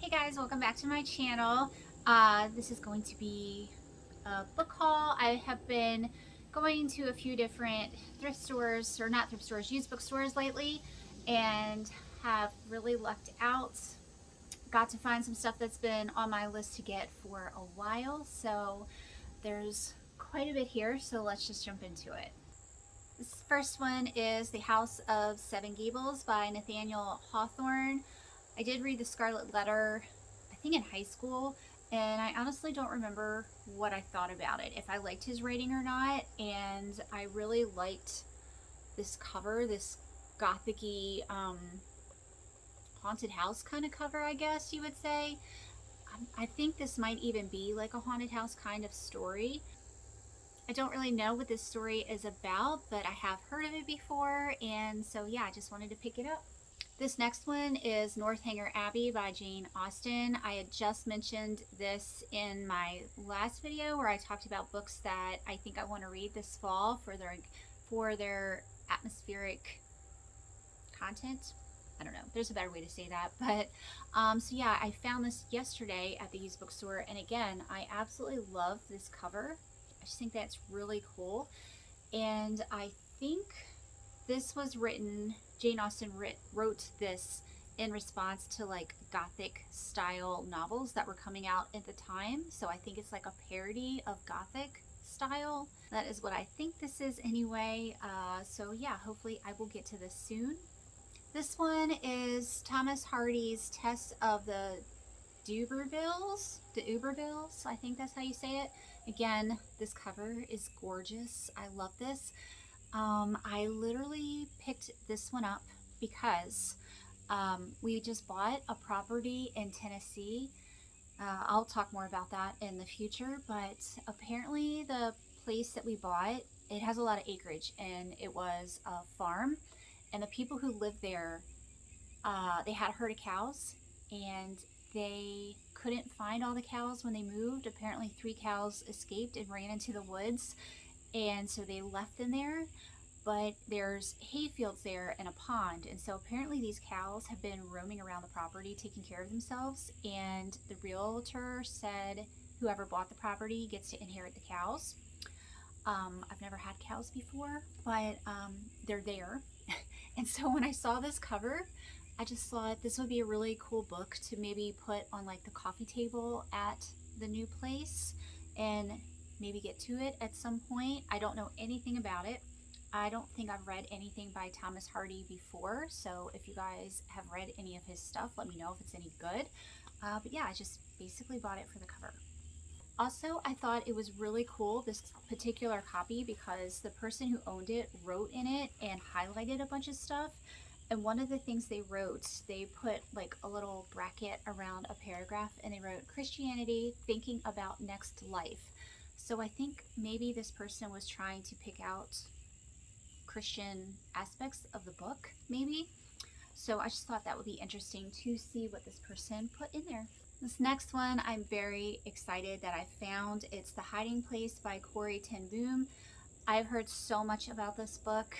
Hey guys, welcome back to my channel. This is going to be a book haul. I have been going to a few different thrift stores, or not thrift stores, used bookstores lately, and have really lucked out. Got to find some stuff that's been on my list to get for a while, so there's quite a bit here, so let's just jump into it. This first one is The House of Seven Gables by Nathaniel Hawthorne. I did read The Scarlet Letter, I think in high school, and I honestly don't remember what I thought about it, if I liked his writing or not, and I really liked this cover, this gothic-y, haunted house kind of cover, I guess you would say. I think this might even be like a haunted house kind of story. I don't really know what this story is about, but I have heard of it before, and so yeah, I just wanted to pick it up. This next one is Northanger Abbey by Jane Austen. I had just mentioned this in my last video where I talked about books that I think I want to read this fall for their atmospheric content. I don't know, there's a better way to say that, but so yeah, I found this yesterday at the used bookstore, and again, I absolutely love this cover. I just think that's really cool, and I think this was written, Jane Austen wrote this in response to like Gothic style novels that were coming out at the time. So I think it's like a parody of Gothic style. That is what I think this is anyway. So yeah, hopefully I will get to this soon. This one is Thomas Hardy's Test of the D'Urbervilles, I think that's how you say it. Again, this cover is gorgeous. I love this. I literally picked this one up because we just bought a property in Tennessee. I'll talk more about that in the future, but apparently the place that we bought, it has a lot of acreage, and it was a farm, and the people who lived there, they had a herd of cows, and they couldn't find all the cows when they moved. Apparently 3 cows escaped and ran into the woods, and so they left them there, but there's hay fields there and a pond, and so apparently these cows have been roaming around the property taking care of themselves, and the realtor said whoever bought the property gets to inherit the cows. I've never had cows before, but they're there. And so when I saw this cover, I just thought this would be a really cool book to maybe put on like the coffee table at the new place and maybe get to it at some point. I don't know anything about it. I don't think I've read anything by Thomas Hardy before, so if you guys have read any of his stuff, let me know if it's any good. But yeah, I just basically bought it for the cover. Also, I thought it was really cool, this particular copy, because the person who owned it wrote in it and highlighted a bunch of stuff. And one of the things they wrote, they put like a little bracket around a paragraph, and they wrote Christianity, thinking about next life. So I think maybe this person was trying to pick out Christian aspects of the book, maybe. So I just thought that would be interesting to see what this person put in there. This next one I'm very excited that I found. It's The Hiding Place by Corrie ten Boom. I've heard so much about this book.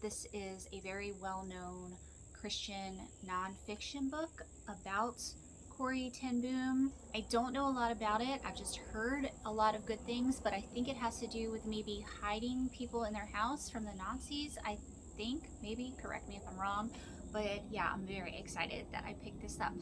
This is a very well-known Christian nonfiction book about Corrie ten Boom. I don't know a lot about it. I've just heard a lot of good things, but I think it has to do with maybe hiding people in their house from the Nazis. I think, maybe, correct me if I'm wrong, but yeah, I'm very excited that I picked this up.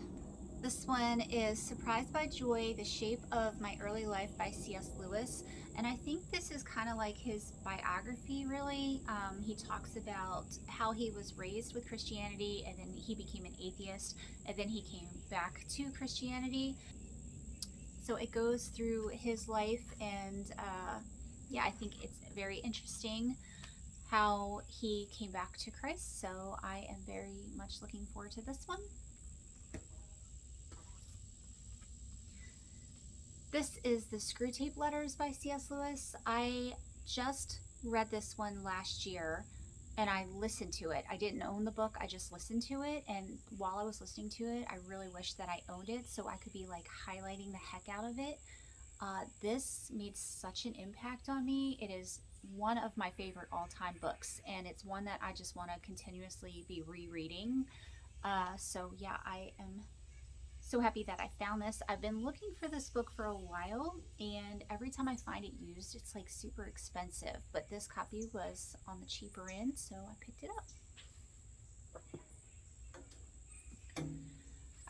This one is Surprised by Joy, The Shape of My Early Life by C.S. Lewis. And I think this is kind of like his biography, really. He talks about how he was raised with Christianity, and then he became an atheist, and then he came back to Christianity. So it goes through his life, and yeah, I think it's very interesting how he came back to Christ. So I am very much looking forward to this one. This is The Screwtape Letters by C.S. Lewis. I just read this one last year, and I listened to it. I didn't own the book, I just listened to it, and while I was listening to it, I really wished that I owned it so I could be like highlighting the heck out of it. This made such an impact on me. It is one of my favorite all-time books, and it's one that I just want to continuously be rereading. So yeah, I am So happy that I found this. I've been looking for this book for a while, and every time I find it used, it's like super expensive. But this copy was on the cheaper end, so I picked it up.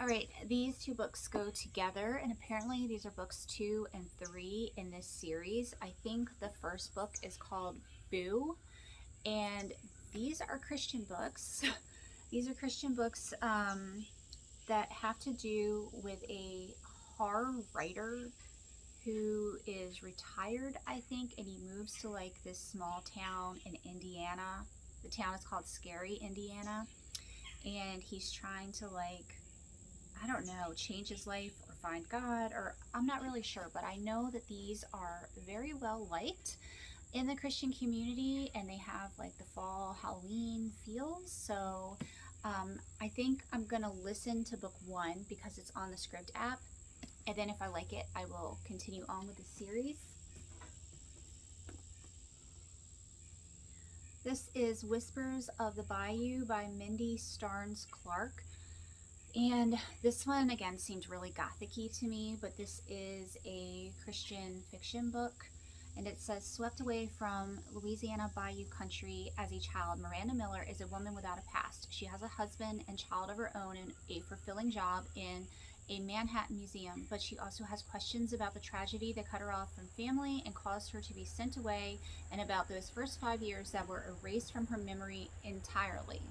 All right, these two books go together, and apparently these are books 2 and 3 in this series. I think the first book is called Boo, and these are Christian books. These are Christian books that have to do with a horror writer who is retired, I think, and he moves to like this small town in Indiana. The town is called Scary, Indiana, and he's trying to, like, I don't know, change his life or find God, or I'm not really sure, but I know that these are very well liked in the Christian community, and they have like the fall Halloween feels. So I think I'm gonna listen to book 1 because it's on the Script app, and then if I like it, I will continue on with the series. This is Whispers of the Bayou by Mindy Starnes Clark. And this one, again, seemed really gothic-y to me, but this is a Christian fiction book. And it says, swept away from Louisiana Bayou country as a child, Miranda Miller is a woman without a past. She has a husband and child of her own and a fulfilling job in a Manhattan museum, but she also has questions about the tragedy that cut her off from family and caused her to be sent away, and about those first 5 years that were erased from her memory entirely.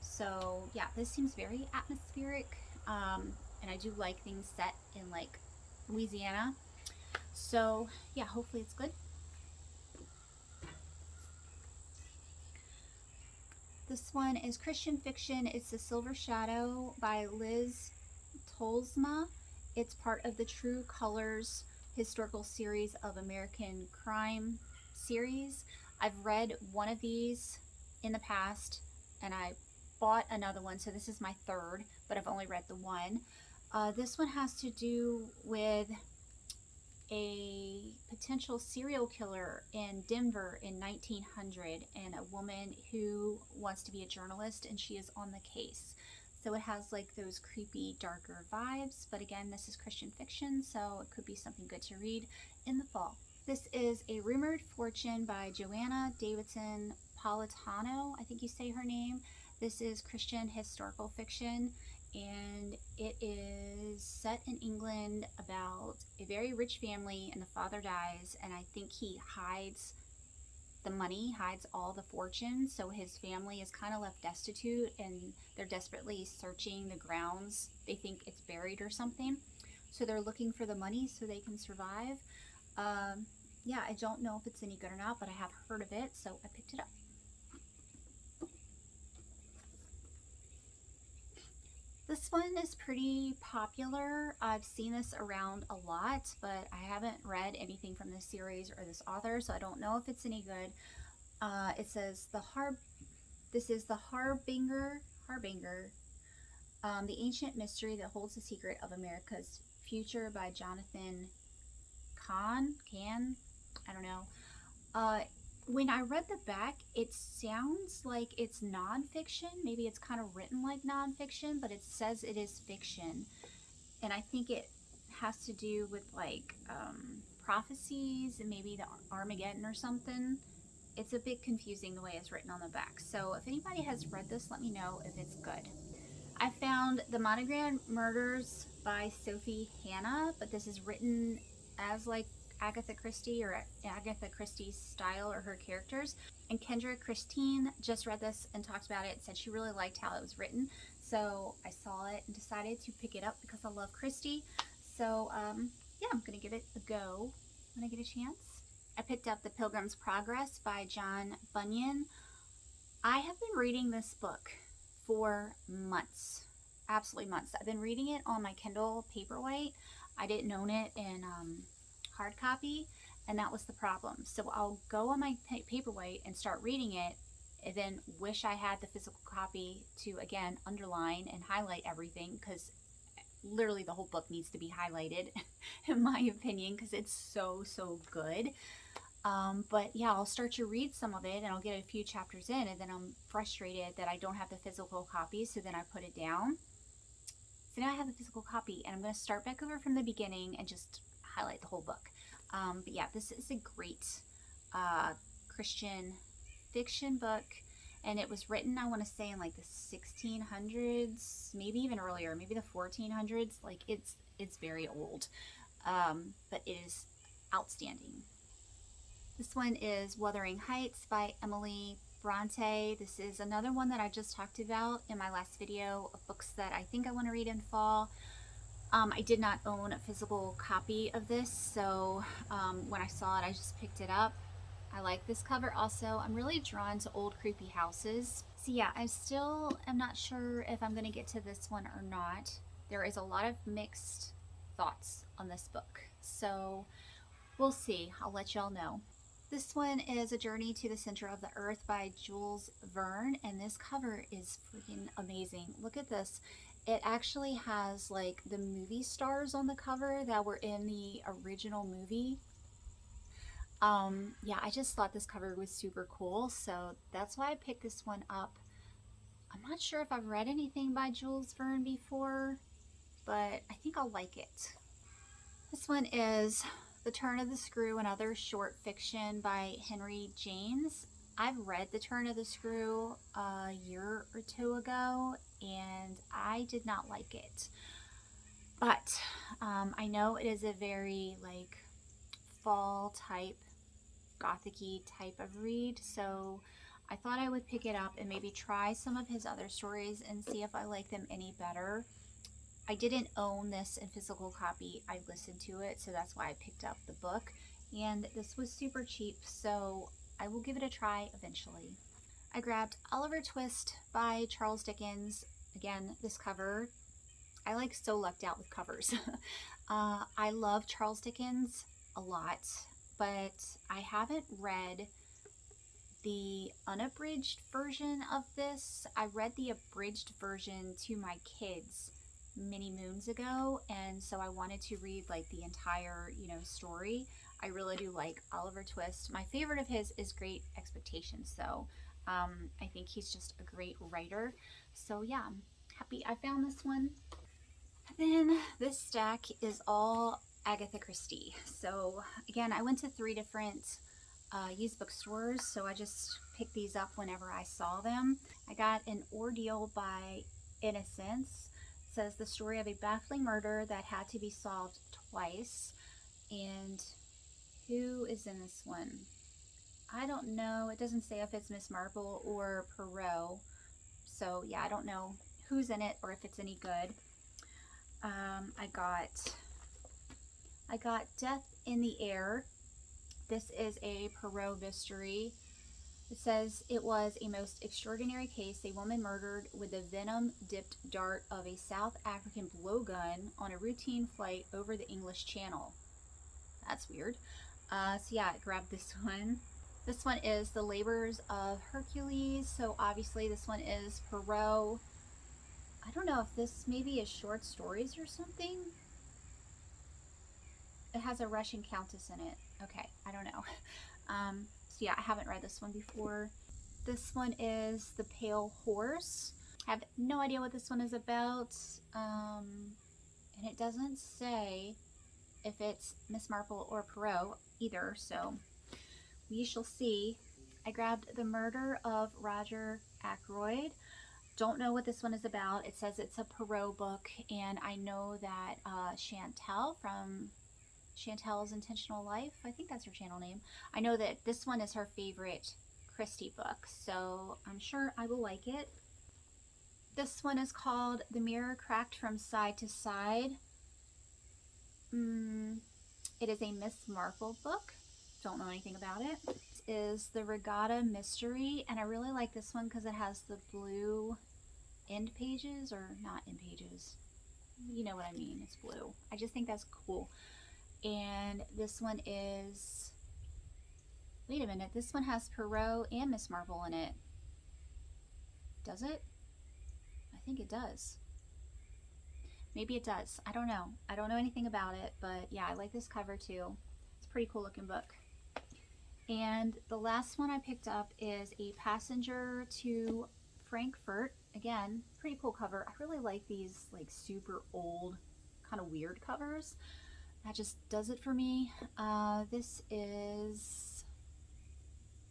So yeah, this seems very atmospheric, and I do like things set in like Louisiana. So yeah, hopefully it's good. This one is Christian fiction. It's The Silver Shadow by Liz Tolsma. It's part of the True Colors historical series of American crime series. I've read one of these in the past, and I bought another one, so this is my third, but I've only read the one. This one has to do with a potential serial killer in Denver in 1900, and a woman who wants to be a journalist, and she is on the case. So it has like those creepy, darker vibes, but again, this is Christian fiction, so it could be something good to read in the fall. This is A Rumored Fortune by Joanna Davidson Politano, I think you say her name. This is Christian historical fiction, and it is set in England about a very rich family, and the father dies, and I think he hides the money, hides all the fortune, so his family is kind of left destitute, and they're desperately searching the grounds. They think it's buried or something, so they're looking for the money so they can survive. Yeah, I don't know if it's any good or not, but I have heard of it, so I picked it up. This one is pretty popular. I've seen this around a lot, but I haven't read anything from this series or this author, so I don't know if it's any good. It says this is the Harbinger, the ancient mystery that holds the secret of America's future by Jonathan Kahn, I don't know. When I read the back, it sounds like it's nonfiction. Maybe it's kind of written like nonfiction, but it says it is fiction. And I think it has to do with like prophecies and maybe the Armageddon or something. It's a bit confusing the way it's written on the back. So if anybody has read this, let me know if it's good. I found The Monogram Murders by Sophie Hannah, but this is written as like Agatha Christie, or Agatha Christie's style or her characters. And Kendra Christine just read this and talked about it, said she really liked how it was written. So I saw it and decided to pick it up because I love Christie. So yeah, I'm going to give it a go when I get a chance. I picked up The Pilgrim's Progress by John Bunyan. I have been reading this book for months, absolutely months. I've been reading it on my Kindle Paperwhite. I didn't own it in hard copy, and that was the problem. So I'll go on my Paperwhite and start reading it, and then wish I had the physical copy to, again, underline and highlight everything, because literally the whole book needs to be highlighted in my opinion, because it's so good. But yeah, I'll start to read some of it, and I'll get a few chapters in, and then I'm frustrated that I don't have the physical copy, so then I put it down. So now I have the physical copy, and I'm going to start back over from the beginning and just highlight the whole book. But yeah, this is a great Christian fiction book, and it was written, I want to say, in like the 1600s, maybe even earlier, maybe the 1400s. Like it's very old, but it is outstanding. This one is Wuthering Heights by Emily Bronte. This is another one that I just talked about in my last video of books that I think I want to read in fall. I did not own a physical copy of this, so when I saw it, I just picked it up. I like this cover also. I'm really drawn to old creepy houses. So yeah, I still am not sure if I'm going to get to this one or not. There is a lot of mixed thoughts on this book, so we'll see. I'll let y'all know. This one is A Journey to the Center of the Earth by Jules Verne, and this cover is freaking amazing. Look at this. It actually has like the movie stars on the cover that were in the original movie. Yeah, I just thought this cover was super cool, so that's why I picked this one up. I'm not sure if I've read anything by Jules Verne before, but I think I'll like it. This one is The Turn of the Screw and Other Short Fiction by Henry James. I've read The Turn of the Screw a year or two ago, and I did not like it. But I know it is a very like fall type, Gothic-y type of read, so I thought I would pick it up and maybe try some of his other stories and see if I like them any better. I didn't own this in physical copy. I listened to it, so that's why I picked up the book. And this was super cheap, so I will give it a try eventually. I grabbed Oliver Twist by Charles Dickens. Again, this cover, I like so lucked out with covers. I love Charles Dickens a lot, but I haven't read the unabridged version of this. I read the abridged version to my kids many moons ago, and so I wanted to read like the entire, story. I really do like Oliver Twist. My favorite of his is Great Expectations, though. I think he's just a great writer. So yeah, I'm happy I found this one. And then this stack is all Agatha Christie. So again, I went to 3 different used bookstores, so I just picked these up whenever I saw them. I got An Ordeal by Innocence. It says the story of a baffling murder that had to be solved twice. And who is in this one? I don't know. It doesn't say if it's Miss Marple or Perrot. So yeah, I don't know who's in it or if it's any good. I got Death in the Air. This is a Perrot mystery. It says it was a most extraordinary case. A woman murdered with the venom-dipped dart of a South African blowgun on a routine flight over the English Channel. That's weird. So yeah, I grabbed this one. This one is The Labors of Hercules. So obviously this one is Perrot. I don't know if this maybe is short stories or something. It has a Russian countess in it. Okay, I don't know. So yeah, I haven't read this one before. This one is The Pale Horse. I have no idea what this one is about. And it doesn't say if it's Miss Marple or Perrot either, so we shall see. I grabbed The Murder of Roger Ackroyd. Don't know what this one is about. It says it's a Perrot book, and I know that Chantel from Chantel's Intentional Life, I think that's her channel name. I know that this one is her favorite Christie book, so I'm sure I will like it. This one is called The Mirror Cracked from Side to Side. It is a Miss Marple book. Don't know anything about it. This is The Regatta Mystery, and I really like this one because it has the blue end pages, or not end pages. You know what I mean, it's blue. I just think that's cool. And this one is, wait a minute, this one has Perrot and Miss Marple in it. Does it? I think it does. Maybe it does. I don't know. I don't know anything about it, but yeah, I like this cover too. It's a pretty cool looking book. And the last one I picked up is A Passenger to Frankfurt. again, pretty cool cover. I really like these like super old, kind of weird covers. That just does it for me. This is,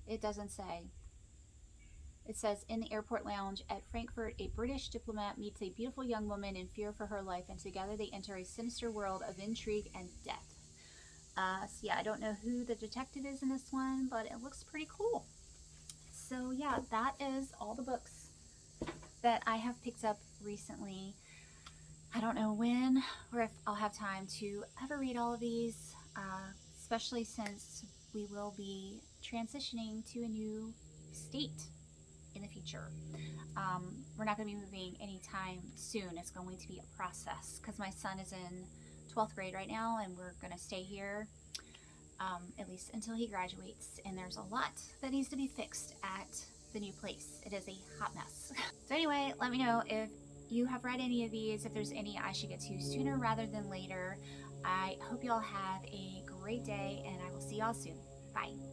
it doesn't say. It says, in the airport lounge at Frankfurt, a British diplomat meets a beautiful young woman in fear for her life, and together they enter a sinister world of intrigue and death. So yeah, I don't know who the detective is in this one, but it looks pretty cool. So yeah, that is all the books that I have picked up recently. I don't know when or if I'll have time to ever read all of these, especially since we will be transitioning to a new state in the future. We're not going to be moving anytime soon. It's going to be a process because my son is in 12th grade right now, and we're going to stay here at least until he graduates. And there's a lot that needs to be fixed at the new place. It is a hot mess. So anyway, let me know if you have read any of these, if there's any I should get to sooner rather than later. I hope you all have a great day, and I will see y'all soon. Bye.